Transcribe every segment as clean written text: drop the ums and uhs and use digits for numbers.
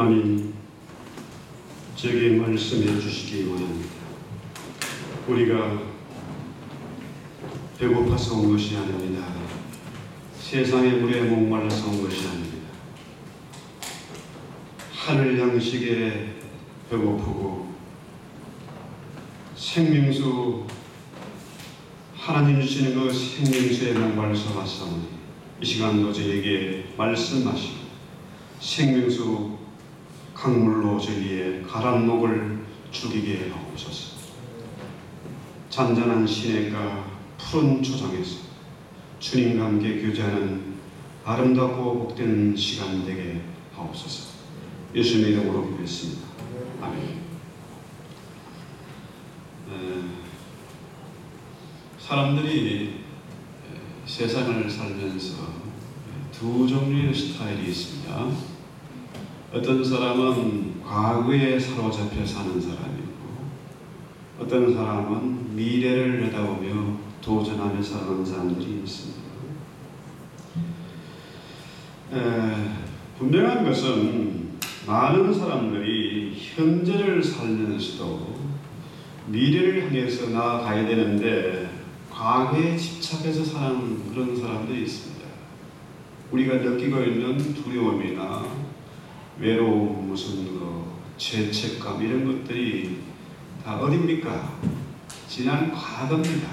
하나님, 제게 말씀해 주시기 원합니다. 우리가 배고파서 온 것이 아닙니다. 세상의 물에 목말라서 온 것이 아닙니다. 하늘 양식에 배고프고 생명수, 하나님 주시는 그 생명수에 목말라서 왔사오니 이 시간도 저에게 말씀하시고 생명수 강물로 저희의 가란 목을 죽이게 하옵소서. 잔잔한 시냇가 푸른 초장에서 주님과 함께 교제하는 아름답고 복된 시간 되게 하옵소서. 예수님의 이름으로 기도했습니다. 아멘. 사람들이 세상을 살면서 두 종류의 스타일이 있습니다. 어떤 사람은 과거에 사로잡혀 사는 사람이고, 어떤 사람은 미래를 내다보며 도전하며 사는 사람들이 있습니다. 분명한 것은 많은 사람들이 현재를 살면서도 미래를 향해서 나아가야 되는데 과거에 집착해서 사는 그런 사람들이 있습니다. 우리가 느끼고 있는 두려움이나 외로움, 무슨 죄책감 이런 것들이 다 어딥니까? 지난 과거입니다.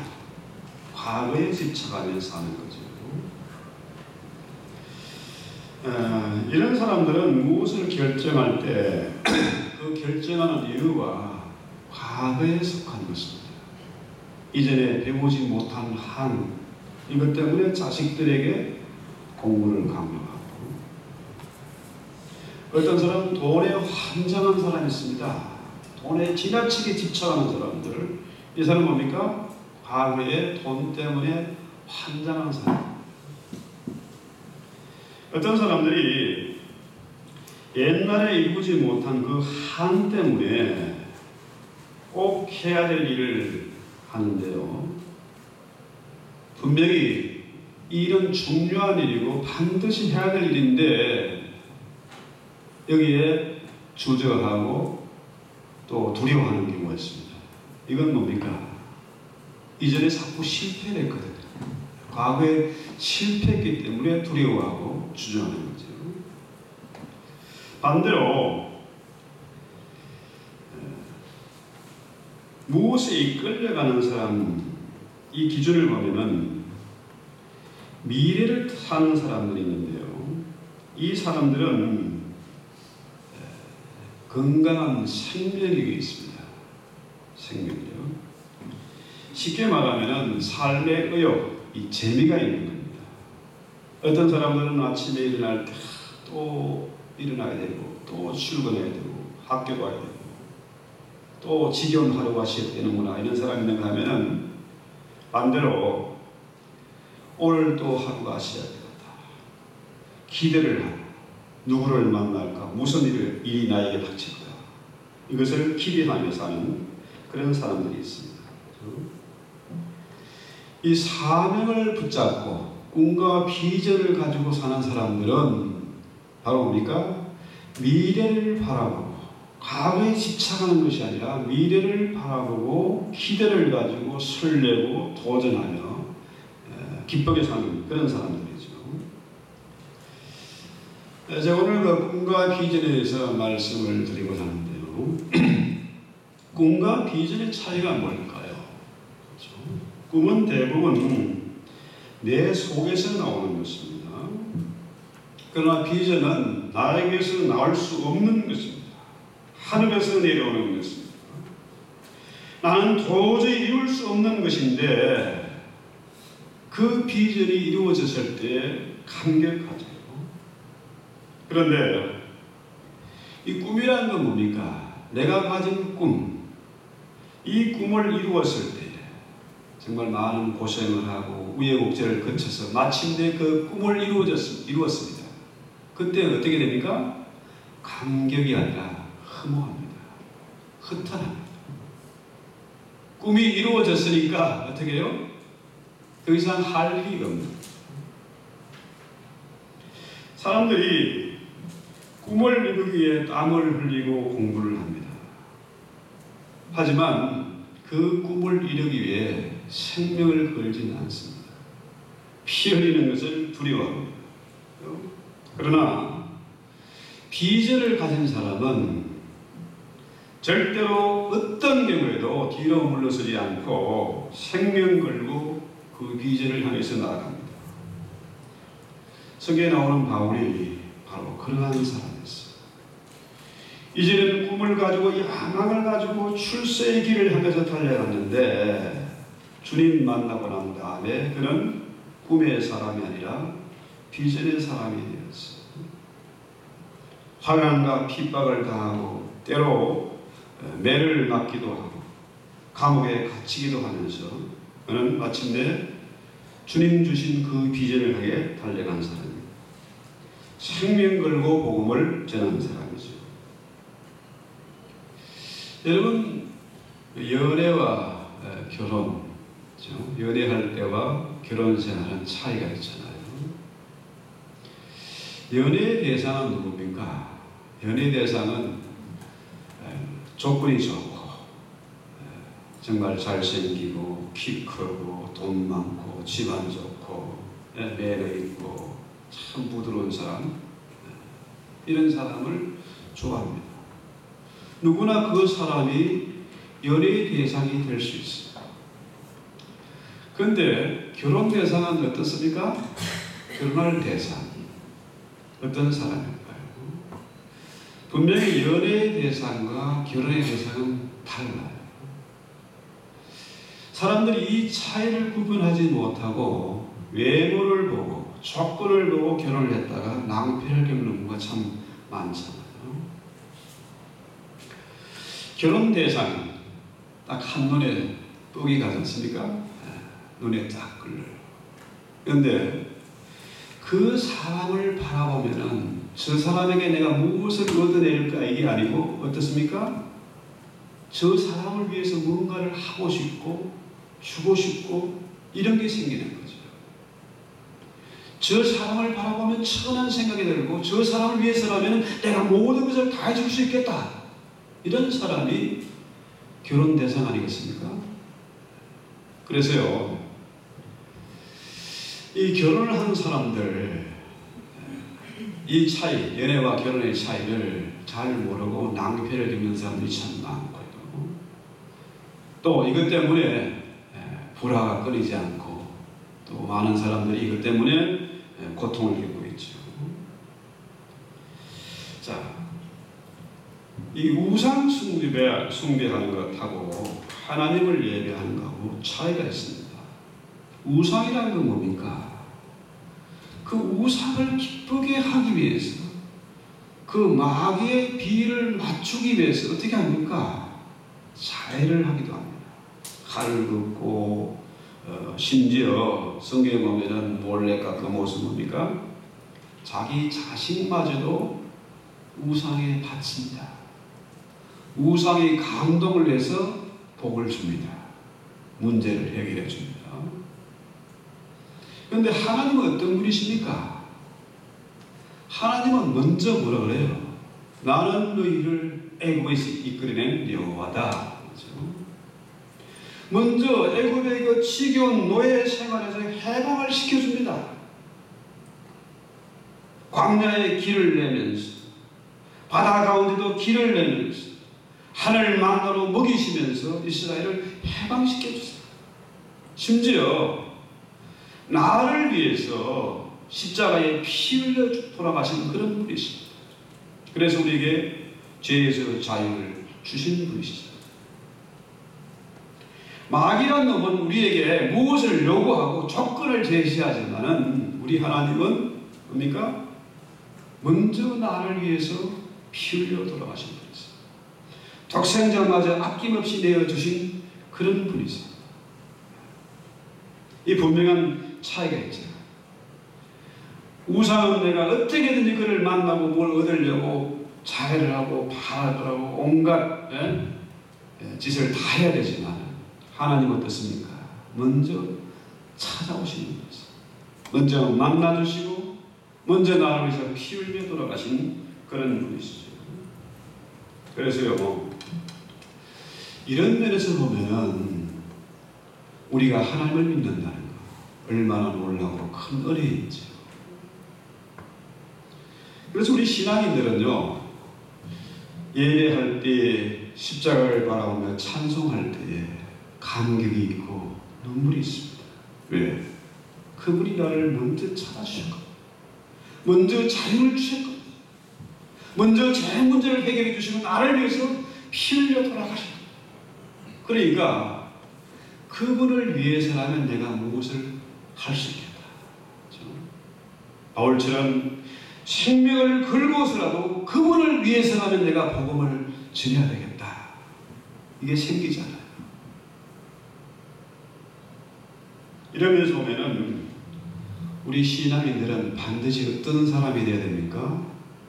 과거에 집착하며 사는 거죠. 이런 사람들은 무엇을 결정할 때 그 결정하는 이유가 과거에 속한 것입니다. 이전에 배우지 못한 한 이것 때문에 자식들에게 공부를 강요하고, 어떤 사람은 돈에 환장한 사람이 있습니다. 돈에 지나치게 집착하는 사람들, 이 사람은 뭡니까? 과거에 돈 때문에 환장한 사람. 어떤 사람들이 옛날에 이루지 못한 그 한 때문에 꼭 해야 될 일을 하는데요, 분명히 이 일은 중요한 일이고 반드시 해야 될 일인데 여기에 주저하고 또 두려워하는 경우가 있습니다. 이건 뭡니까? 이전에 자꾸 실패를 했거든요. 과거에 실패했기 때문에 두려워하고 주저하는 거죠. 반대로 무엇에 이끌려가는 사람, 이 기준을 보면은 미래를 사는 사람들이 있는데요, 이 사람들은 건강한 생명력이 있습니다. 생명력. 쉽게 말하면 삶의 의욕, 이 재미가 있는 겁니다. 어떤 사람들은 아침에 일어날 때 또 일어나야 되고, 또 출근해야 되고, 학교 가야 되고, 또 지겨운 하루가 시작되는구나 이런 사람이 있는가 하면은 반대로 오늘 또 하루가 시작되었다. 기대를 하고 누구를 만날까, 무슨 일이 나에게 닥칠까, 이것을 기대하며 사는 그런 사람들이 있습니다. 이 사명을 붙잡고 꿈과 비전을 가지고 사는 사람들은 바로 뭡니까? 미래를 바라보고 과거에 집착하는 것이 아니라 미래를 바라보고 기대를 가지고 설레고 도전하며 기쁘게 사는 그런 사람들이죠. 제가 오늘 그 꿈과 비전에 대해서 말씀을 드리고자 하는데요. 꿈과 비전의 차이가 뭘까요? 그렇죠? 꿈은 대부분 내 속에서 나오는 것입니다. 그러나 비전은 나에게서 나올 수 없는 것입니다. 하늘에서 내려오는 것입니다. 나는 도저히 이룰 수 없는 것인데 그 비전이 이루어졌을 때 감격하죠. 그런데 이 꿈이라는 건 뭡니까? 내가 가진 꿈, 이 꿈을 이루었을 때 정말 많은 고생을 하고 우여곡절을 거쳐서 마침내 그 꿈을 이루었습니다. 그때 어떻게 됩니까? 감격이 아니라 허무합니다. 허탄합니다. 꿈이 이루어졌으니까 어떻게 해요? 더 이상 할 일이 없는. 사람들이 꿈을 이루기 위해 땀을 흘리고 공부를 합니다. 하지만 그 꿈을 이루기 위해 생명을 걸지는 않습니다. 피 흘리는 것을 두려워합니다. 그러나 비전을 가진 사람은 절대로 어떤 경우에도 뒤로 물러서지 않고 생명 걸고 그 비전을 향해서 나아갑니다. 성경에 나오는 바울이 바로 그러한 사람이었어요. 이제는 꿈을 가지고 야망을 가지고 출세의 길을 향해서 달려갔는데 주님 만나고 난 다음에 그는 꿈의 사람이 아니라 비전의 사람이 되었어요. 환난과 핍박을 당하고 때로 매를 맞기도 하고 감옥에 갇히기도 하면서 그는 마침내 주님 주신 그 비전을 향해 달려간 사람입니다. 생명 걸고 복음을 전하는 사람이죠. 여러분, 연애와 결혼, 연애할 때와 결혼 생활은 차이가 있잖아요. 연애의 대상은 누굽니까? 연애의 대상은 조건이 좋고 정말 잘생기고 키 크고 돈 많고 집안 좋고 매너 있고 참 부드러운 사람, 이런 사람을 좋아합니다. 누구나 그 사람이 연애의 대상이 될 수 있어요. 그런데 결혼 대상은 어떻습니까? 결혼할 대상 어떤 사람일까요? 분명히 연애의 대상과 결혼의 대상은 달라요. 사람들이 이 차이를 구분하지 못하고 외모를 보고 조건을 보고 결혼을 했다가 낭패를 겪는 경우가 참 많잖아요. 결혼 대상 딱 한눈에 뻑이 가지 않습니까? 눈에 딱 끌려요. 그런데 그 사람을 바라보면은 저 사람에게 내가 무엇을 얻어낼까 이게 아니고 어떻습니까? 저 사람을 위해서 무언가를 하고 싶고 주고 싶고 이런 게 생기는 거죠. 저 사람을 바라보면 천한 생각이 들고 저 사람을 위해서라면 내가 모든 것을 다 해줄 수 있겠다. 이런 사람이 결혼 대상 아니겠습니까? 그래서요, 이 결혼을 한 사람들, 이 차이, 연애와 결혼의 차이를 잘 모르고 낭패를 겪는 사람들이 참 많고요. 또 이것 때문에 불화가 끊이지 않고 또 많은 사람들이 이것 때문에 고통을 겪고 있죠. 자, 이 우상 숭배하는 것하고 하나님을 예배하는 것하고 차이가 있습니다. 우상이라는 건 뭡니까? 그 우상을 기쁘게 하기 위해서 그 마귀의 비를 맞추기 위해서 어떻게 합니까? 자해를 하기도 합니다. 칼을 긋고 심지어 성경에 보면은 몰래가 그 모습 뭡니까? 자기 자식마저도 우상에 바칩니다. 우상이 감동을 해서 복을 줍니다. 문제를 해결해 줍니다. 그런데 하나님은 어떤 분이십니까? 하나님은 먼저 뭐라 그래요? 나는 너희를 애굽에서 이끌어낸 여호와다. 먼저 애굽의 그 지겨운 노예 생활에서 해방을 시켜줍니다. 광야에 길을 내면서 바다 가운데도 길을 내면서 하늘 만나로 먹이시면서 이스라엘을 해방시켜주세요. 심지어 나를 위해서 십자가에 피 흘려 돌아가신 그런 분이십니다. 그래서 우리에게 죄에서 자유를 주신 분이시죠. 마귀란 놈은 우리에게 무엇을 요구하고 조건을 제시하지만은 우리 하나님은 뭡니까? 먼저 나를 위해서 피 흘려 돌아가신 분이세요. 독생자마저 아낌없이 내어주신 그런 분이세요. 이 분명한 차이가 있죠. 우상은 내가 어떻게든지 그를 만나고 뭘 얻으려고 자해를 하고 바라를 하고 온갖 짓을 다 해야 되지만 하나님은 어떻습니까? 먼저 찾아오시는 분이세요. 먼저 만나주시고 먼저 나를 위해서 피 흘려 돌아가신 그런 분이시죠. 그래서요, 이런 면에서 보면은 우리가 하나님을 믿는다는 것 얼마나 놀라고 큰 은혜인지요. 그래서 우리 신앙인들은요, 예배할 때 십자가를 바라보며 찬송할 때에 감격이 있고 눈물이 있습니다. 왜? 그분이 나를 먼저 찾아주셨거든요. 먼저 자유를 주셨거든요. 먼저 제 문제를 해결해 주시고 나를 위해서 피 흘려 돌아가셨거든요. 그러니까 그분을 위해서라면 내가 무엇을 할 수 있겠다. 바울처럼 생명을 걸고서라도 그분을 위해서라면 내가 복음을 전해야 되겠다. 이게 생기잖아요. 이러면서 보면은 우리 신앙인들은 반드시 어떤 사람이 되어야 됩니까?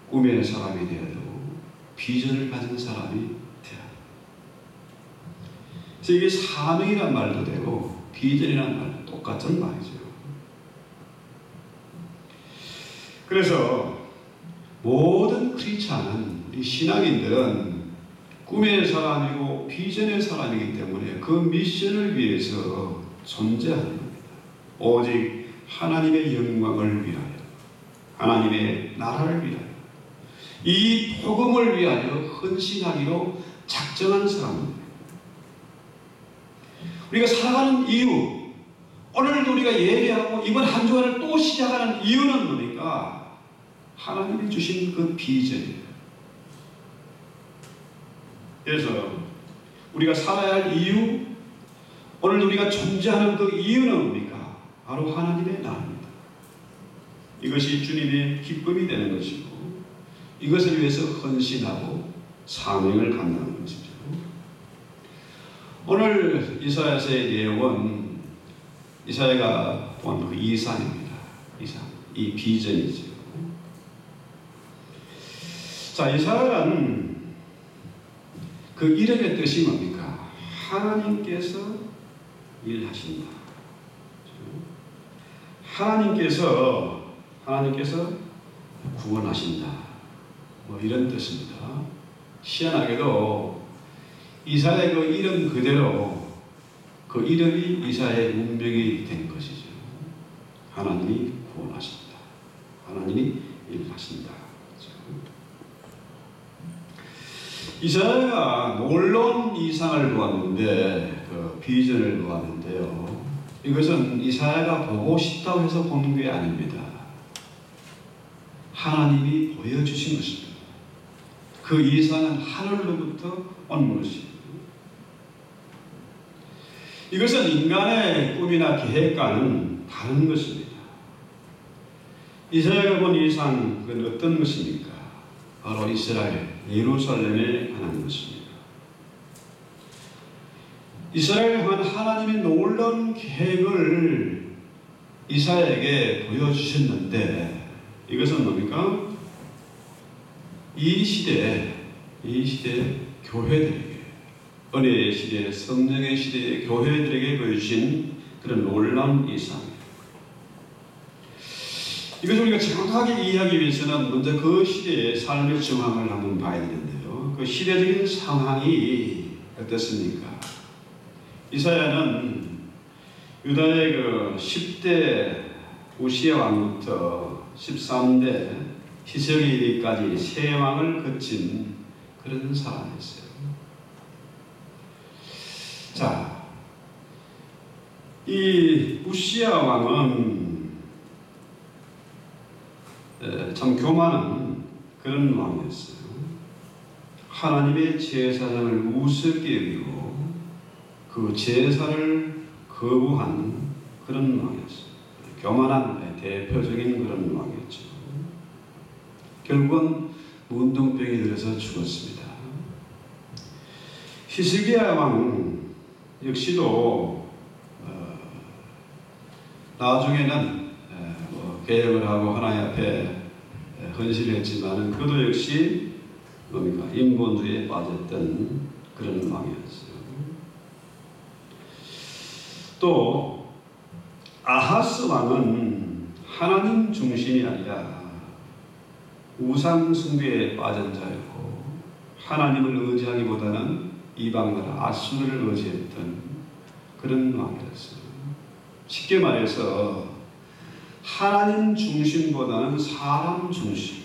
꿈의 사람이 되어야 되고 비전을 가진 사람이 되어야 돼요. 그래서 이게 사명이란 말도 되고 비전이란 말도 똑같은 말이죠. 그래서 모든 크리스찬은, 우리 신앙인들은 꿈의 사람이고 비전의 사람이기 때문에 그 미션을 위해서 존재하는 겁니다. 오직 하나님의 영광을 위하여, 하나님의 나라를 위하여, 이 복음을 위하여 헌신하기로 작정한 사람입니다. 우리가 살아가는 이유, 오늘도 우리가 예배하고 이번 한 주간을 또 시작하는 이유는 뭡니까? 하나님이 주신 그 비전이에요. 그래서 우리가 살아야 할 이유, 오늘 우리가 존재하는 그 이유는 뭡니까? 바로 하나님의 나라입니다. 이것이 주님의 기쁨이 되는 것이고 이것을 위해서 헌신하고 사명을 감당하는 것이죠. 오늘 이사야서의 내용은 이사야가 본 그 이상입니다. 이상, 이 비전이죠. 자, 이사야는 그 이름의 뜻이 뭡니까? 하나님께서 일하신다. 하나님께서 구원하신다. 뭐 이런 뜻입니다. 희한하게도 이사야의 그 이름 그대로 그 이름이 이사야의 운명이 된 것이죠. 하나님이 구원하신다. 하나님이 일하신다. 이사야가 놀라운 이상을 보았는데, 그 비전을 보았는데요. 이것은 이사야가 보고 싶다고 해서 보는 게 아닙니다. 하나님이 보여주신 것입니다. 그 이상은 하늘로부터 온 것입니다. 이것은 인간의 꿈이나 계획과는 다른 것입니다. 이사야가 본 이상, 그건 어떤 것입니까? 바로 이스라엘, 예루살렘에 관한 것입니다. 이스라엘을 향한 하나님의 놀라운 계획을 이사야에게 보여주셨는데, 이것은 뭡니까? 이 시대 교회들에게, 은혜의 시대, 성령의 시대의 교회들에게 보여주신 그런 놀라운 이상입니다. 이것을 우리가 정확하게 이해하기 위해서는 먼저 그 시대의 삶의 정황을 한번 봐야 되는데요. 그 시대적인 상황이 어떻습니까? 이사야는 유다의 그 10대 우시야 왕부터 13대 히스기야까지 세 왕을 거친 그런 사람이었어요. 자, 이 우시야 왕은 참 교만한 그런 왕이었어요. 하나님의 제사장을 우습게 여기고 그 제사를 거부한 그런 왕이었어요. 교만한 대표적인 그런 왕이었죠. 결국은 문둥병이 들어서 죽었습니다. 히스기야 왕 역시도 나중에는 개혁을 하고 하나님 앞에 헌신을 했지만 그도 역시 뭡니까? 인본주의에 빠졌던 그런 왕이었어요. 또 아하스 왕은 하나님 중심이 아니라 우상 숭배에 빠진 자였고 하나님을 의지하기보다는 이방나라 아수르를 의지했던 그런 왕이었어요. 쉽게 말해서 하나님 중심보다는 사람 중심,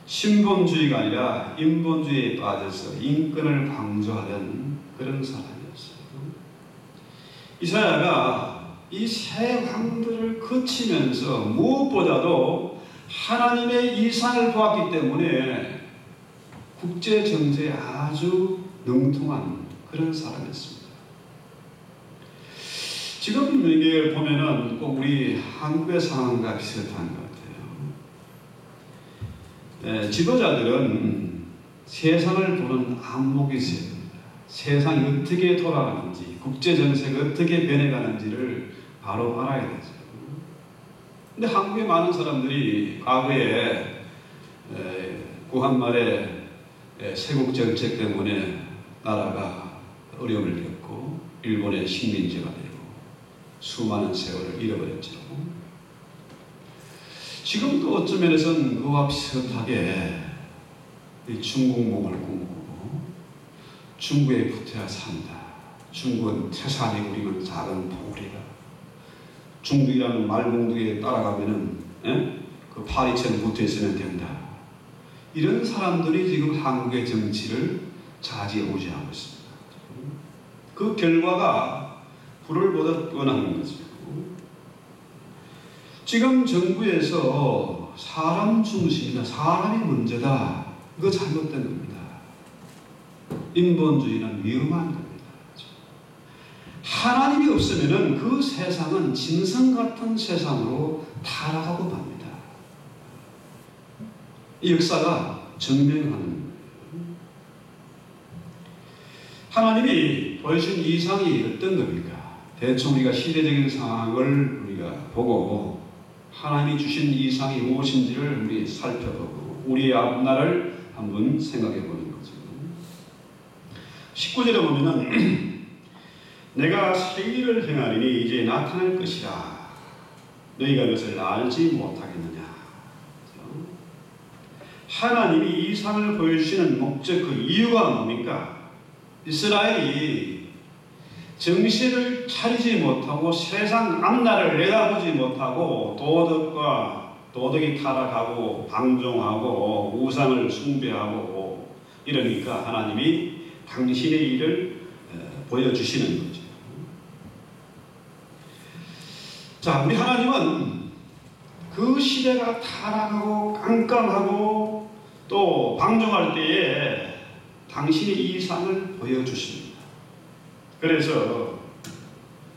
신본주의가 아니라 인본주의에 빠져서 인권을 강조하는 그런 사람이었어요. 이사야가 이 세 왕들을 거치면서 무엇보다도 하나님의 이상을 보았기 때문에 국제 정세에 아주 능통한 그런 사람이었습니다. 지금 이게 보면은 꼭 우리 한국의 상황과 비슷한 것 같아요. 지도자들은 세상을 보는 안목이 있어야 됩니다. 세상이 어떻게 돌아가는지, 국제 정세가 어떻게 변해가는지를 바로 알아야 되죠. 근데 한국의 많은 사람들이 과거에 구한말에 세국 정책 때문에 나라가 어려움을 겪고 일본의 식민지가 되고 수많은 세월을 잃어버렸죠. 지금도 어떤 면에서는 그와 비슷하게 중국몽을 꿈꾸고 중국에 붙어야 산다. 중국은 태산이 우리는 작은 봉우리다. 중국이라는 말봉두에 따라가면은 그 파리처럼 붙어 있으면 된다. 이런 사람들이 지금 한국의 정치를 좌지우지하고 있습니다. 그 결과가 불을 보듯 뻔한 거죠. 지금 정부에서 사람 중심이다, 사람이 문제다, 이거 잘못된 겁니다. 인본주의는 위험한 겁니다. 하나님이 없으면 그 세상은 짐승 같은 세상으로 타락하고 맙니다. 이 역사가 증명하는 거예요. 하나님이 보여준 이상이 어떤 겁니까? 대충 우리가 시대적인 상황을 우리가 보고 하나님이 주신 이상이 무엇인지를 우리 살펴보고 우리의 앞날을 한번 생각해 보는 거죠. 19절에 보면은 내가 새 일을 행하리니 이제 나타날 것이라 너희가 그것을 알지 못하겠느냐. 하나님이 이상을 보여주시는 목적, 그 이유가 뭡니까? 이스라엘이 정신을 차리지 못하고 세상 앞날을 내다보지 못하고 도덕이 타락하고 방종하고 우상을 숭배하고 이러니까 하나님이 당신의 일을 보여주시는 거죠. 자, 우리 하나님은 그 시대가 타락하고 깜깜하고 또 방종할 때에 당신의 이상을 보여주십니다. 그래서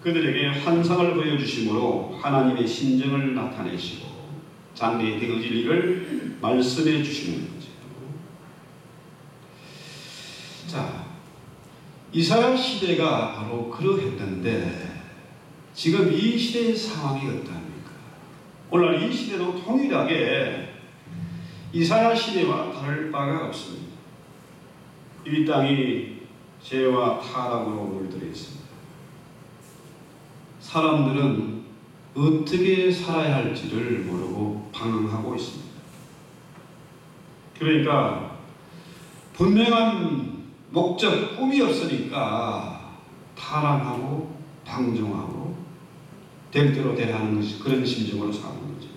그들에게 환상을 보여주심으로 하나님의 심정을 나타내시고 장래에 되어질 일을 말씀해 주시는 거죠. 자, 이사야 시대가 바로 그러했는데 지금 이 시대의 상황이 어떠합니까? 오늘 이 시대도 동일하게 이사야 시대와 다를 바가 없습니다. 이 땅이 죄와 타락으로 물들어 있습니다. 사람들은 어떻게 살아야 할지를 모르고 방황하고 있습니다. 그러니까 분명한 목적, 꿈이 없으니까 타락하고 방종하고 될 대로 되라 하는 것이 그런 심정으로 사는 거죠.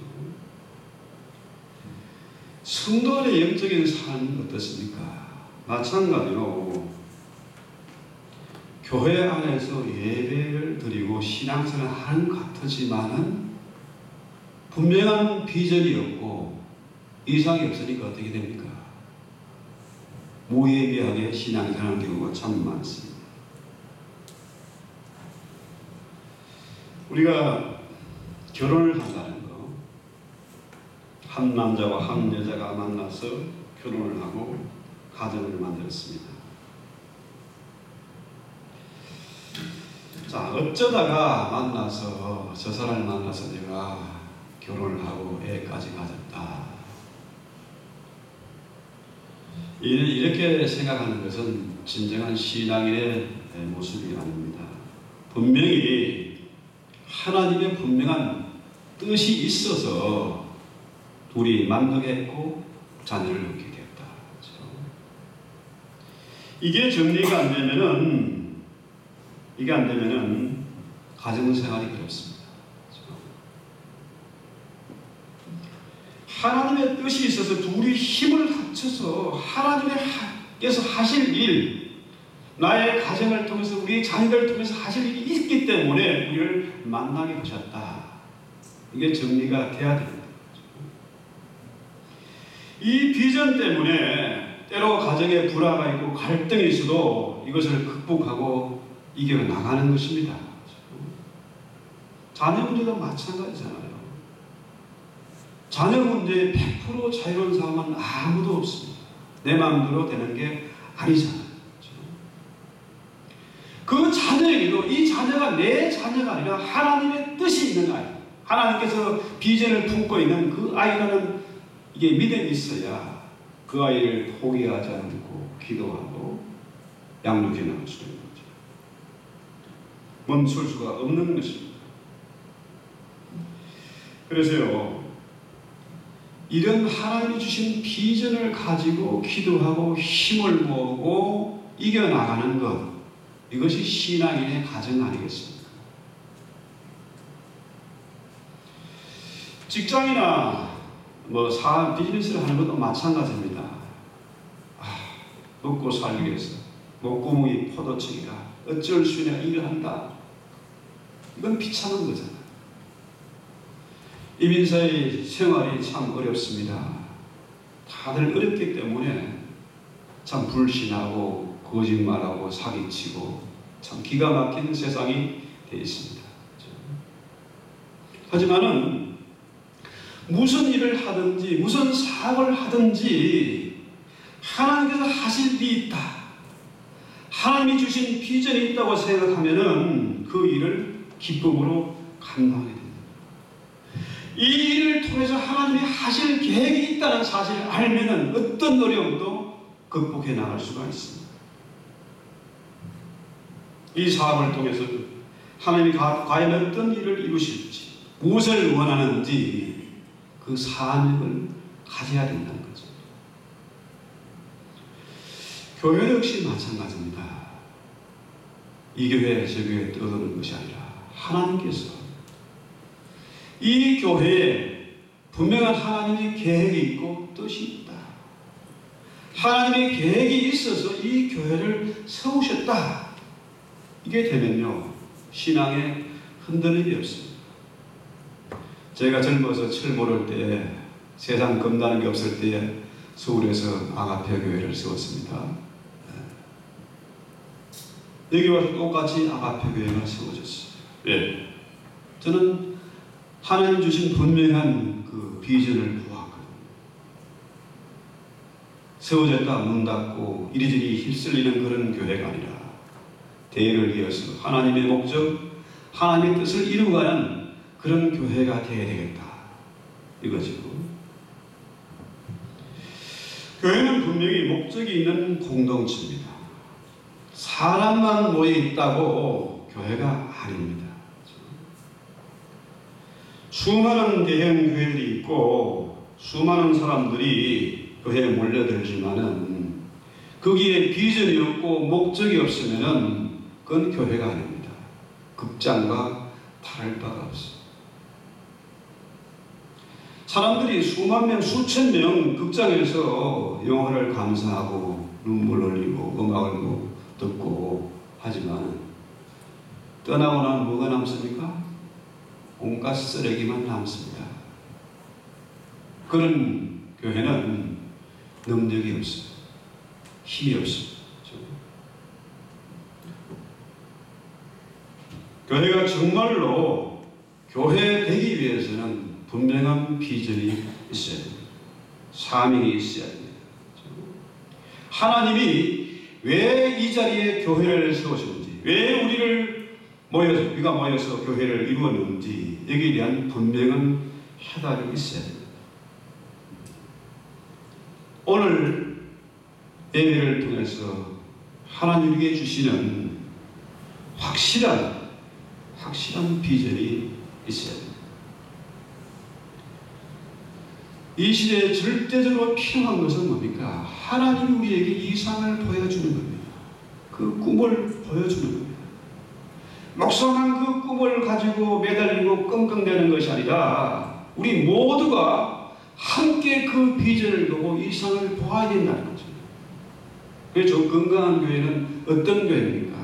성도의 영적인 삶은 어떻습니까? 마찬가지로 교회 안에서 예배를 드리고 신앙생활을 하는 것 같지만은 분명한 비전이 없고 이상이 없으니까 어떻게 됩니까? 무예비하게 신앙생활하는 경우가 참 많습니다. 우리가 결혼을 한다는 거, 한 남자와 한 여자가 만나서 결혼을 하고 가정을 만들었습니다. 자, 어쩌다가 만나서 저 사람을 만나서 내가 결혼을 하고 애까지 가졌다. 이렇게 생각하는 것은 진정한 신앙인의 모습이 아닙니다. 분명히 하나님의 분명한 뜻이 있어서 둘이 만족했고 자녀를 얻게 되었다. 이게 정리가 안 되면은 가정생활이 어렵습니다. 하나님의 뜻이 있어서 둘이 힘을 합쳐서 하나님께서 하실 일, 나의 가정을 통해서 우리 자녀들을 통해서 하실 일이 있기 때문에 우리를 만나게 하셨다. 이게 정리가 돼야 됩니다. 이 비전 때문에 때로 가정에 불화가 있고 갈등이 있어도 이것을 극복하고 이겨나가는 것입니다. 자녀 문제도 마찬가지잖아요. 자녀 문제에 100% 자유로운 사람은 아무도 없습니다. 내 마음대로 되는 게 아니잖아요. 그 자녀에게도 이 자녀가 내 자녀가 아니라 하나님의 뜻이 있는 아이, 하나님께서 비전을 품고 있는 그 아이라는 이게 믿음이 있어야 그 아이를 포기하지 않고 기도하고 양육해 나갈 수 있는 거죠. 멈출 수가 없는 것입니다. 그래서요, 이런 하나님이 주신 비전을 가지고 기도하고 힘을 모으고 이겨나가는 것, 이것이 신앙인의 가정 아니겠습니까? 직장이나 사업, 비즈니스를 하는 것도 마찬가지입니다. 먹고 살기 위해서 목구멍이 포도청이라 어쩔 수 있냐 일을 한다. 이건 비참한 거잖아요. 이민사의 생활이 참 어렵습니다. 다들 어렵기 때문에 참 불신하고 거짓말하고 사기치고 참 기가 막힌 세상이 되어 있습니다. 하지만은 무슨 일을 하든지 무슨 사업을 하든지 하나님께서 하실 일이 있다, 하나님이 주신 비전이 있다고 생각하면은 그 일을 기쁨으로 감당하게 됩니다. 이 일을 통해서 하나님이 하실 계획이 있다는 사실을 알면은 어떤 어려움도 극복해 나갈 수가 있습니다. 이 사업을 통해서 하나님이 과연 어떤 일을 이루실지, 무엇을 원하는지 그 사명을 가져야 된다는 거죠. 교회 역시 마찬가지입니다. 이 교회 저 교회 떠도는 것이 아니라 하나님께서 이 교회에 분명한 하나님의 계획이 있고 뜻이 있다, 하나님의 계획이 있어서 이 교회를 세우셨다. 이게 되면요, 신앙에 흔들림이 없습니다. 제가 젊어서 철모를 때, 세상 겁나는 게 없을 때에 서울에서 아가페 교회를 세웠습니다. 여기 와서 똑같이 아가페 교회가 세워졌어요. 왜? 저는 하나님 주신 분명한 그 비전을 보았거든요. 세워졌다 문 닫고 이리저리 휩쓸리는 그런 교회가 아니라 대의를 이어서 하나님의 목적, 하나님의 뜻을 이루어가는 그런 교회가 되어야 되겠다. 이거죠. 교회는 분명히 목적이 있는 공동체입니다. 사람만 모여 있다고 교회가 아닙니다. 수많은 대형 교회들이 있고 수많은 사람들이 교회에 몰려들지만은 거기에 비전이 없고 목적이 없으면은 그건 교회가 아닙니다. 극장과 다를 바가 없습니다. 사람들이 수만 명, 수천 명 극장에서 영화를 감상하고 눈물 흘리고 음악을 듣고 하지만 떠나고 나면 뭐가 남습니까? 온갖 쓰레기만 남습니다. 그런 교회는 능력이 없어요. 힘이 없어요. 교회가 정말로 교회 되기 위해서는 분명한 비전이 있어야 됩니다. 사명이 있어야 됩니다. 하나님이 왜 이 자리에 교회를 세우셨는지, 왜 우리가 모여서 교회를 이루었는지 여기에 대한 분명한 해답이 있어야 됩니다. 오늘 예배를 통해서 하나님에게 주시는 확실한 비전이 있어야 됩니다. 이 시대에 절대적으로 필요한 것은 뭡니까? 하나님이 우리에게 이상을 보여주는 겁니다. 그 꿈을 보여주는 겁니다. 목사만 그 꿈을 가지고 매달리고 끙끙대는 것이 아니라 우리 모두가 함께 그 비전을 보고 이상을 보아야 된다는 거죠. 그래서 건강한 교회는 어떤 교회입니까?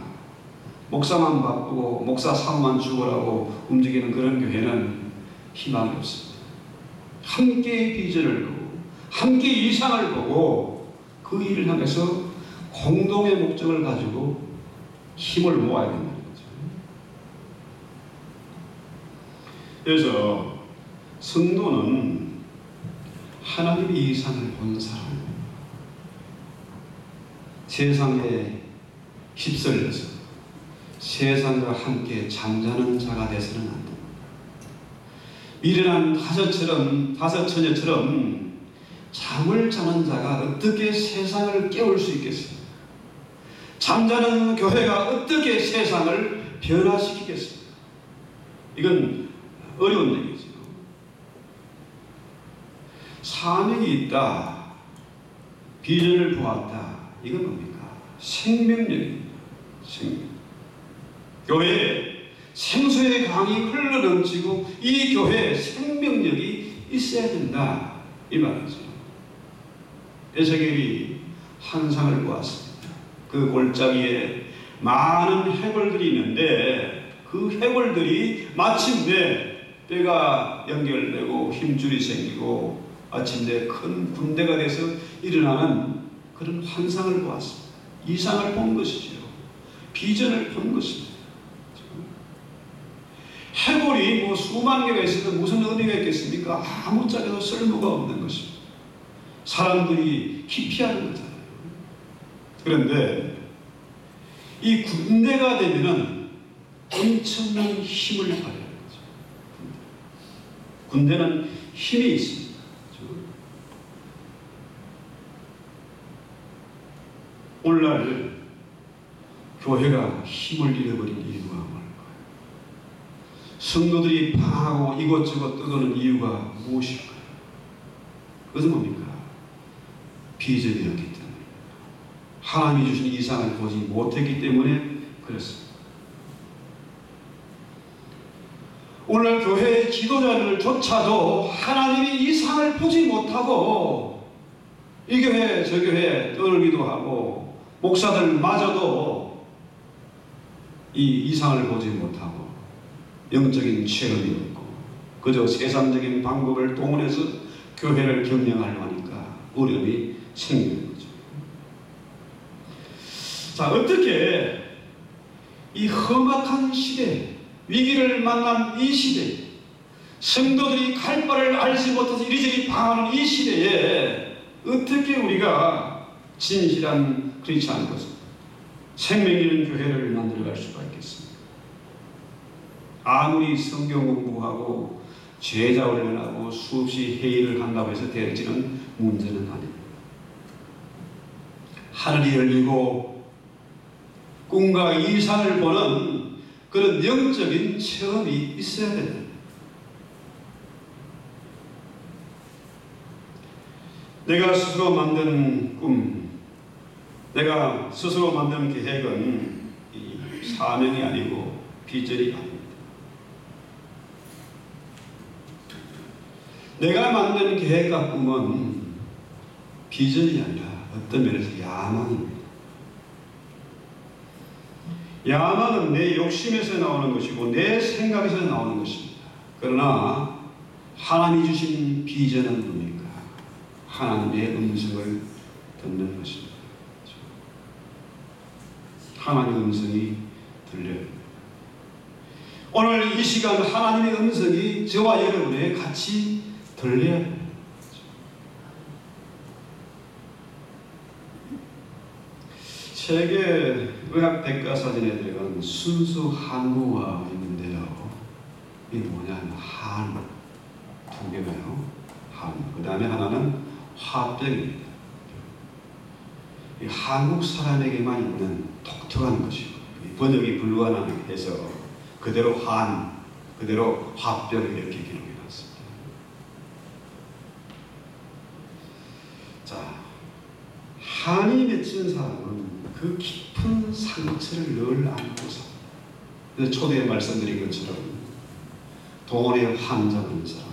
목사만 바쁘고 목사 사업만 죽으라고 움직이는 그런 교회는 희망이 없습니다. 함께 비전을 보고 함께 이상을 보고 그 일을 향해서 공동의 목적을 가지고 힘을 모아야 된다는 거죠. 그래서 성도는 하나님의 이상을 본 사람입니다. 세상에 휩쓸려서 세상과 함께 잠자는 자가 되서는 안 됩니다. 미련한 다섯처녀처럼 잠을 자는 자가 어떻게 세상을 깨울 수 있겠습니까? 잠자는 교회가 어떻게 세상을 변화시키겠습니까? 이건 어려운 얘기죠. 사명이 있다, 비전을 보았다, 이건 뭡니까? 생명력입니다. 생명. 교회에 생수의 강이 흘러넘치고 이 교회에 생명력이 있어야 된다, 이 말이죠. 에스겔이 환상을 보았습니다. 그 골짜기에 많은 해골들이 있는데 그 해골들이 마침내 뼈가 연결되고 힘줄이 생기고 마침내 큰 군대가 돼서 일어나는 그런 환상을 보았습니다. 이상을 본 것이죠. 비전을 본 것입니다. 해골이 뭐 수만 개가 있어도 무슨 의미가 있겠습니까? 아무짝에도 쓸모가 없는 것입니다. 사람들이 기피하는 거잖아요. 그런데 이 군대가 되면은 엄청난 힘을 발휘하는 거죠. 군대는 힘이 있습니다. 오늘날 교회가 힘을 잃어버린 이유가 뭘까요? 성도들이 방황하고 이것저것 떠도는 이유가 무엇일까요? 그것은 뭡니까? 비전이었기 때문에, 하나님이 주신 이상을 보지 못했기 때문에 그렇습니다. 오늘 교회의 지도자들조차도 하나님이 이상을 보지 못하고 이 교회 저 교회 떠들기도 하고 목사들마저도 이 이상을 보지 못하고 영적인 체험이 없고 그저 세상적인 방법을 동원해서 교회를 경영하려고 하니까 어려움이 생기는 거죠. 자, 어떻게 이 험악한 시대, 위기를 만난 이 시대, 성도들이 갈 바를 알지 못해서 이리저리 방황하는 이 시대에 어떻게 우리가 진실한 크리스찬 것을 생명 있는 교회를 만들어갈 수가 있겠습니까? 아무리 성경 공부하고 제자 훈련하고 수없이 회의를 한다고 해서 되어지는 문제는 아닙니다. 하늘이 열리고 꿈과 이상을 보는 그런 영적인 체험이 있어야 된다. 내가 스스로 만든 꿈, 내가 스스로 만든 계획은 이 사명이 아니고 비전이 아닙니다. 내가 만든 계획과 꿈은 비전이 아니라 어떤 면에서 야망입니다. 야망은 내 욕심에서 나오는 것이고 내 생각에서 나오는 것입니다. 그러나 하나님이 주신 비전은 뭡니까? 하나님의 음성을 듣는 것입니다. 하나님의 음성이 들려요. 오늘 이 시간 하나님의 음성이 저와 여러분의 같이 들려야 합니다. 세계 의학 백과사전에 들어간 순수 한국어가 있는데요. 이게 뭐냐면 한두 개가요. 그 다음에 하나는 화병입니다. 이 한국 사람에게만 있는 독특한 것이고 번역이 불가능해서 그대로 그대로 화병 이렇게 기록해 놨습니다. 한이 맺힌 사람은 그 깊은 상처를 늘 안고서, 초대에 말씀드린 것처럼 돈에 환장한 사람,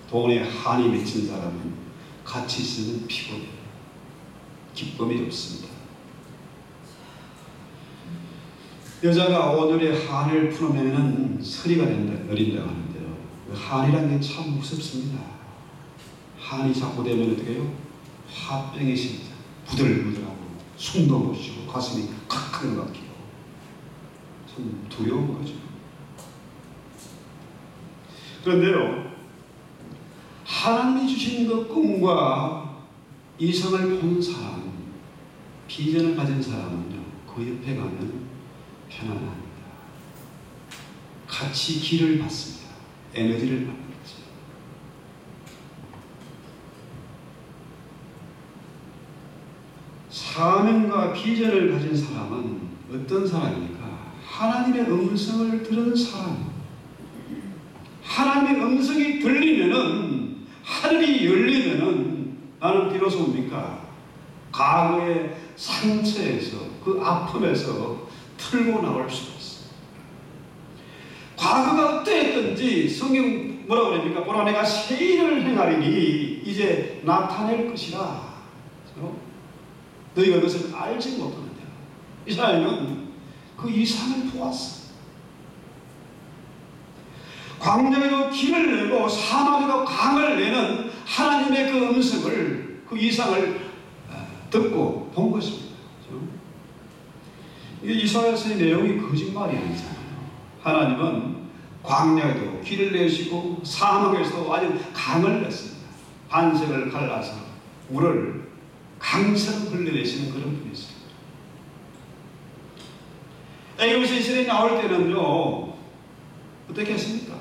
돈에 한이 맺힌 사람은 같이 있으면 피곤해요. 기쁨이 없습니다. 여자가 오늘의 한을 풀어내면 서리가 내린다고 하는데요. 그 한이라는 게 참 무섭습니다. 한이 자꾸 되면 어떻게 해요? 화병이 생깁니다. 부들부들하고 숨도 못 쉬고 가슴이 칵칵 막히고 참 두려운 거죠. 그런데요, 하나님이 주신 그 꿈과 이상을 본 사람, 비전을 가진 사람은요, 그 옆에 가면 편안합니다. 같이 길을 받습니다. 에너지를 받는 거죠. 사명과 비전을 가진 사람은 어떤 사람입니까? 하나님의 음성을 들은 사람. 하나님의 음성이 들리면은, 하늘이 열리면은 나는 비로소 뭡니까? 과거의 상처에서, 그 아픔에서 틀고 나올 수가 있어요. 과거가 어떠했든지 성경 뭐라고 그럽니까? 보라, 내가 새 일을 행하리니 이제 나타낼 것이라. 너희가 그것을 알지 못하느냐. 이스라엘은 그 이상을 보았어. 광야에도 길을 내고 사막에도 강을 내는 하나님의 그 음성을, 그 이상을 듣고 본 것입니다. 이게 이사야서의 내용이 거짓말이 아니잖아요. 하나님은 광야에도 길을 내시고 사막에서도 아주 강을 냈습니다. 반석을 갈라서 물을 강처럼 흘려내시는 그런 분이었습니다. 애굽에서 이스라엘이 나올 때는요, 어떻게 했습니까?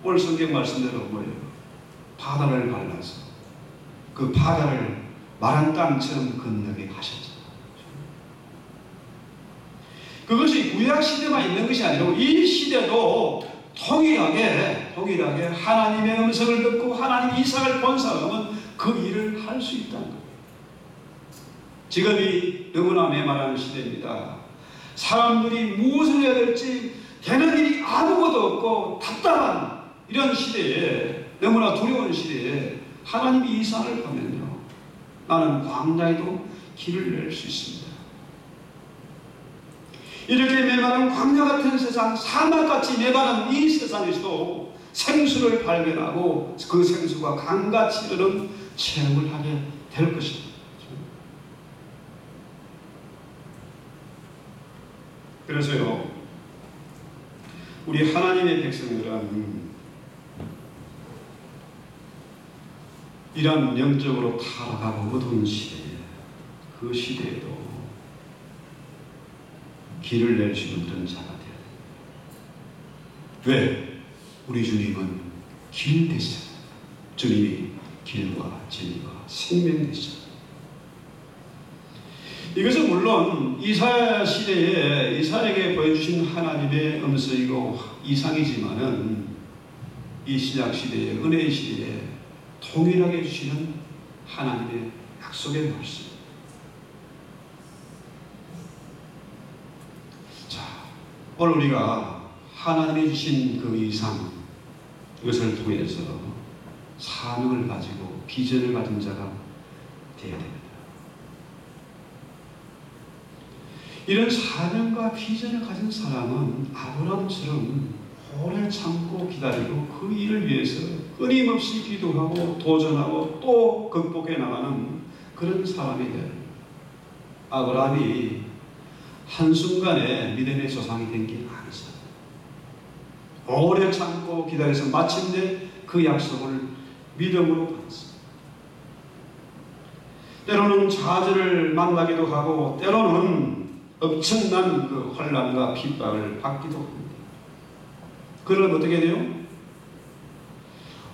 오늘 성경 말씀대로 뭐예요? 바다를 갈라서 그 바다를 마른 땅처럼 건너게 하셨죠. 그것이 구약시대만 있는 것이 아니고 이 시대도 동일하게 하나님의 음성을 듣고 하나님의 이상을 본 사람은 그 일을 할 수 있다는 거예요. 지금이 너무나 메마른 시대입니다. 사람들이 무엇을 해야 될지 되는 일이 아무것도 없고 답답한 이런 시대에, 너무나 두려운 시대에 하나님이 이상을 보면요, 나는 광야에도 길을 낼 수 있습니다. 이렇게 메마른 광야 같은 세상, 사막같이 메마른 이 세상에서도 생수를 발견하고 그 생수가 강같이 흐르는 체험을 하게 될 것입니다. 그래서요, 우리 하나님의 백성들은 이런 영적으로 타락하고 어두운 시대에, 그 시대에도 길을 낼 수 있는 그런 자가 되어야 됩니다. 왜? 우리 주님은 길 되시잖아요. 주님이 길과 진리와 생명 되시잖아요. 이것은 물론 이사야 시대에 이사야에게 보여주신 하나님의 음성이고 이상이지만은 이 신약 시대에, 은혜의 시대에 동일하게 주시는 하나님의 약속의 말씀. 자, 오늘 우리가 하나님이 주신 그 이상, 이것을 통해서 사명을 가지고 비전을 가진 자가 되어야 됩니다. 이런 사명과 비전을 가진 사람은 아브라함처럼 오래 참고 기다리고 그 일을 위해서 끊임없이 기도하고 도전하고 또 극복해 나가는 그런 사람이 돼요. 아브라함이 한순간에 믿음의 조상이 된 게 아니죠. 오래 참고 기다려서 마침내 그 약속을 믿음으로 받았습니다. 때로는 좌절을 만나기도 하고 때로는 엄청난 그 혼란과 핍박을 받기도 합니다. 그러면 어떻게 돼요?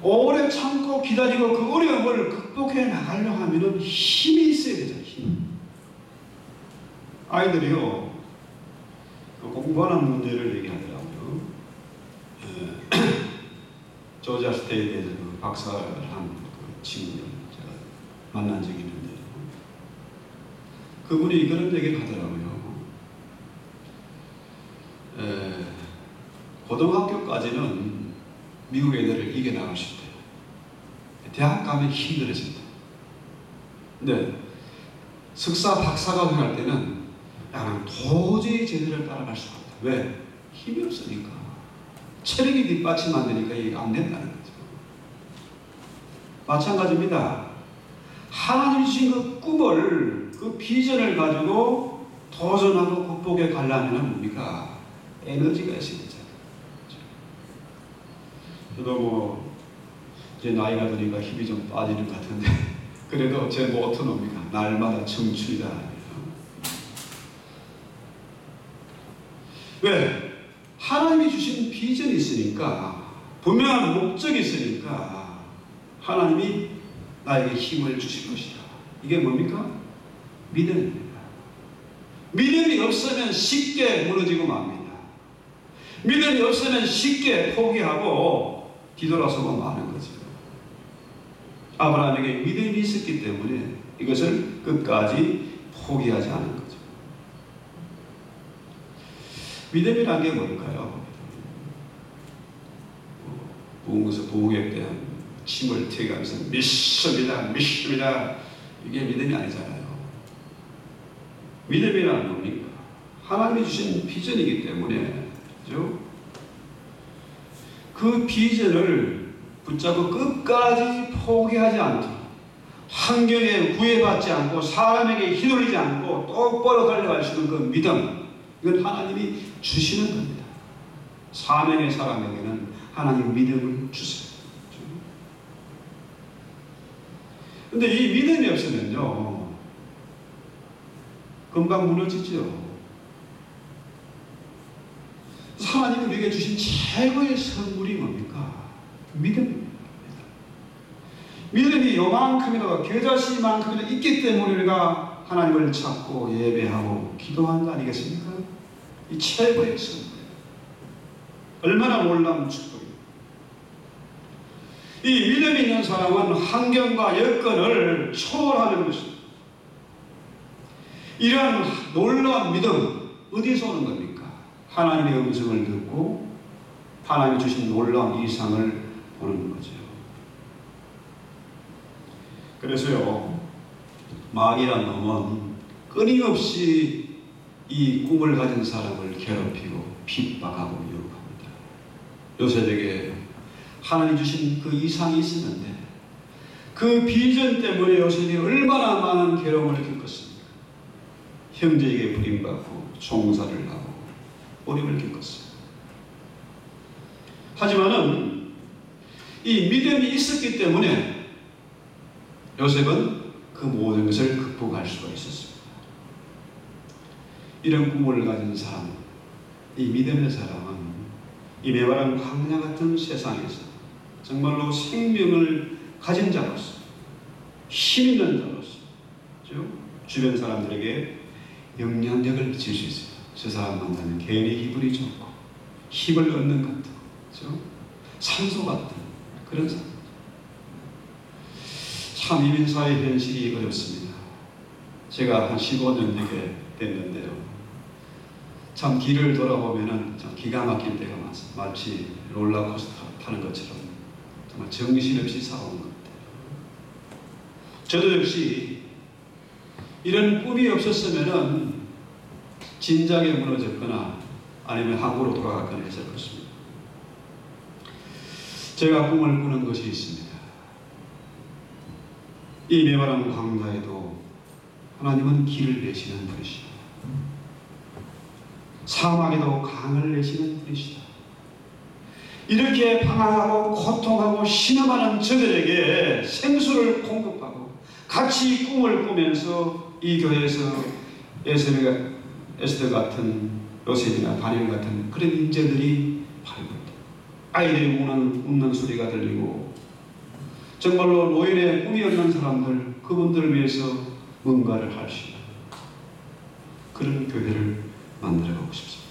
오래 참고 기다리고 그 어려움을 극복해 나가려고 하면 힘이 있어야 되죠. 힘. 아이들이요, 공부하는 문제를 얘기하더라고요. 조지아 스테이트에서 박사를 한 그 친구를 제가 만난 적이 있는데, 그분이 그런 얘기를 하더라고요. 고등학교까지는 미국 애들을 이겨나갈 수 있대요. 대학 가면 힘들어진다. 근데 석사, 박사가 할 때는 나는 도저히 제대로 따라갈 수가 없다. 왜? 힘이 없으니까. 체력이 뒷받침 안 되니까 이게 안 된다는 거죠. 마찬가지입니다. 하나님이 주신 그 꿈을, 그 비전을 가지고 도전하고 극복해 가려면 뭡니까? 에너지가 있어야 되잖아요. 저도 이제 나이가 드니까 힘이 좀 빠지는 것 같은데, 그래도 제 모토는 뭡니까? 날마다 청춘이다. 왜? 하나님이 주신 비전이 있으니까, 분명한 목적이 있으니까 하나님이 나에게 힘을 주실 것이다. 이게 뭡니까? 믿음입니다. 믿음이 없으면 쉽게 무너지고 맙니다. 믿음이 없으면 쉽게 포기하고 뒤돌아서고 마는 거죠. 아브라함에게 믿음이 있었기 때문에 이것을 끝까지 포기하지 않은 거죠. 믿음이란 게 뭘까요? 부흥에서 부흥에 대한 침을 튀어가면서 믿습니다. 이게 믿음이 아니잖아요. 믿음이란 뭡니까? 하나님이 주신 비전이기 때문에, 그죠? 그 비전을 붙잡고 끝까지 포기하지 않도록, 환경에 구애받지 않고 사람에게 휘둘리지 않고 똑바로 달려갈 수 있는 그 믿음, 이건 하나님이 주시는 겁니다. 사명의 사람에게는 하나님 믿음을 주세요. 그런데 이 믿음이 없으면요, 금방 무너지죠. 하나님이 우리에게 주신 최고의 선물이 뭡니까? 믿음입니다. 믿음이 요만큼이라도, 겨자씨만큼이라도 있기 때문에 우리가 하나님을 찾고 예배하고 기도하는 거 아니겠습니까? 이 최고의 선물. 얼마나 놀라운 축복입니다. 이 믿음이 있는 사람은 환경과 여건을 초월하는 것입니다. 이러한 놀라운 믿음, 어디서 오는 겁니까? 하나님의 음성을 듣고 하나님이 주신 놀라운 이상을 보는 거죠. 그래서요, 마귀란 놈은 끊임없이 이 꿈을 가진 사람을 괴롭히고 핍박하고 유혹합니다. 요셉에게 하나님 주신 그 이상이 있었는데 그 비전 때문에 요셉이 얼마나 많은 괴로움을 겪었습니까? 형제에게 버림받고 종살을 하고 어려움을 겪었어요. 하지만은 이 믿음이 있었기 때문에 요셉은 그 모든 것을 극복할 수가 있었습니다. 이런 꿈을 가진 사람, 이 믿음의 사람은 이 메마른 광야 같은 세상에서 정말로 생명을 가진 자로서, 힘 있는 자로서, 주변 사람들에게 영향력을 미칠 수 있어요. 저 사람 만나면 괜히 기분이 좋고 힘을 얻는 것 같고, 그렇죠? 산소 같은 그런 사람. 참 이민사회 현실이 어렵습니다. 제가 한 15년 되게 됐는데요, 참 길을 돌아보면은 참 기가 막힐 때가 많습니다. 마치 롤러코스터 타는 것처럼 정말 정신없이 싸우는 것 같아요. 저도 역시 이런 꿈이 없었으면은 진작에 무너졌거나 아니면 한국으로 돌아갔거나 했을 것입니다. 제가 꿈을 꾸는 것이 있습니다. 이 메마른 광야에도 하나님은 길을 내시는 분이시다. 사막에도 강을 내시는 분이시다. 이렇게 방황하고 고통하고 신음하는 저들에게 생수를 공급하고 같이 꿈을 꾸면서 이 교회에서 에스더 같은, 요셉이나 다니엘 같은 그런 인재들이 발굴돼. 아이들이 웃는 소리가 들리고 정말로 노인의 꿈이 없는 사람들, 그분들을 위해서 뭔가를 할 수 있는 그런 교회를 만들어가고 싶습니다.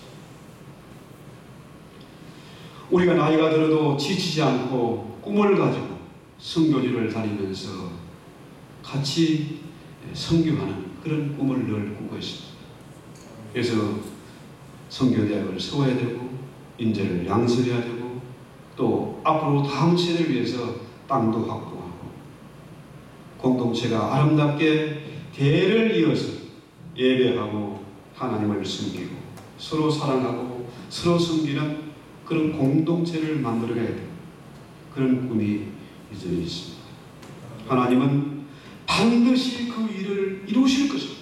우리가 나이가 들어도 지치지 않고 꿈을 가지고 선교지를 다니면서 같이 선교하는 그런 꿈을 늘 꾸고 있습니다. 그래서 선교대학을 세워야 되고 인재를 양성해야 되고 또 앞으로 다음 세대를 위해서 땅도 확보하고 공동체가 아름답게 대를 이어서 예배하고 하나님을 섬기고 서로 사랑하고 서로 섬기는 그런 공동체를 만들어가야 돼요. 그런 꿈이 여전히 있습니다. 하나님은 반드시 그 일을 이루실 것입니다.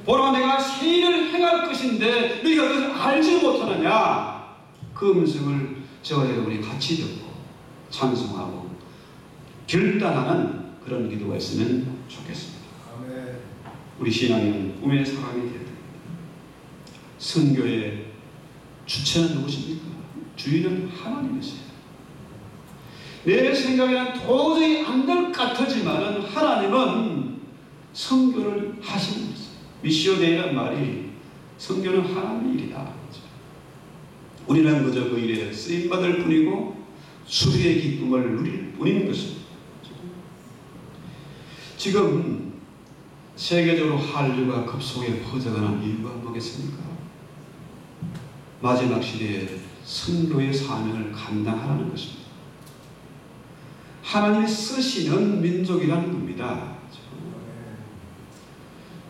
보라 내가 새 일을 행할 것인데 너희가 그것을 알지 못하느냐. 그 음성을 저와 여러분이 같이 듣고 찬송하고 결단하는 그런 기도가 있으면 좋겠습니다. 우리 신앙은 꿈의 사람이 되어야 됩니다. 선교의 주체는 누구십니까? 주인은 하나님이세요. 내 생각에는 도저히 안 될 것 같지만 하나님은 선교를 하시는 거죠. 미시오데이라는 말이 선교는 하나님의 일이다. 우리는 그저 그 일에 쓰임받을 뿐이고 수리의 기쁨을 누릴 뿐인 것입니다. 지금 세계적으로 한류가 급속에 퍼져가는 이유가 뭐겠습니까? 마지막 시대에 선교의 사명을 감당하라는 것입니다. 하나님이 쓰시는 민족이라는 겁니다.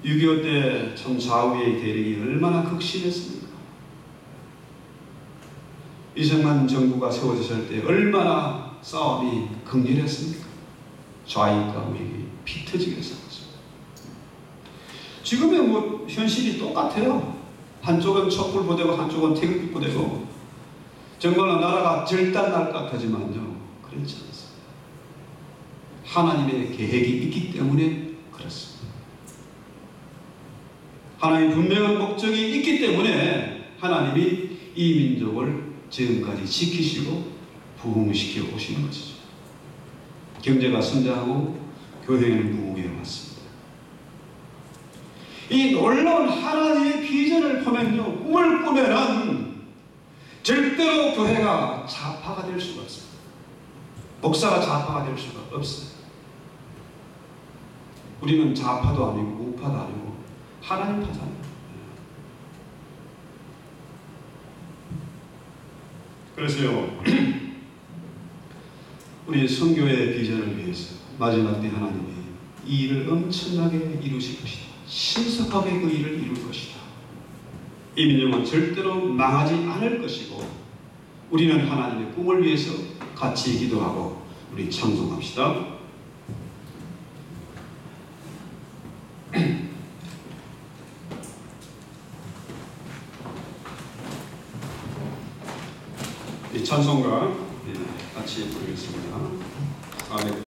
6.25 때 참 좌우의 대립이 얼마나 극심했습니까? 이승만 정부가 세워졌을 때 얼마나 싸움이 극렬했습니까? 좌익과 우익이 피 터지게 싸웠습니다. 지금의 현실이 똑같아요. 한쪽은 촛불 부대고 한쪽은 태극기 부대고 정말로 나라가 절단날 것 같지만요, 그렇지 않습니다. 하나님의 계획이 있기 때문에 그렇습니다. 하나님의 분명한 목적이 있기 때문에 하나님이 이 민족을 지금까지 지키시고 부흥시켜 오시는 것이죠. 경제가 성장하고 교회는 부흥해 왔습니다. 이 놀라운 하나님의 비전을 보면요, 꿈을 꾸면은 절대로 교회가 좌파가 될 수가 없습니다. 목사가 좌파가 될 수가 없어요. 우리는 좌파도 아니고 우파도 아니고 하나님 파잖아요. 그래서요, 우리 선교의 비전을 위해서 마지막 때 하나님이 이 일을 엄청나게 이루실 것이다. 신속하게 그 일을 이룰 것이다. 이 민족은 절대로 망하지 않을 것이고 우리는 하나님의 꿈을 위해서 같이 기도하고 우리 찬송합시다. 이 찬송가 같이 부르겠습니다.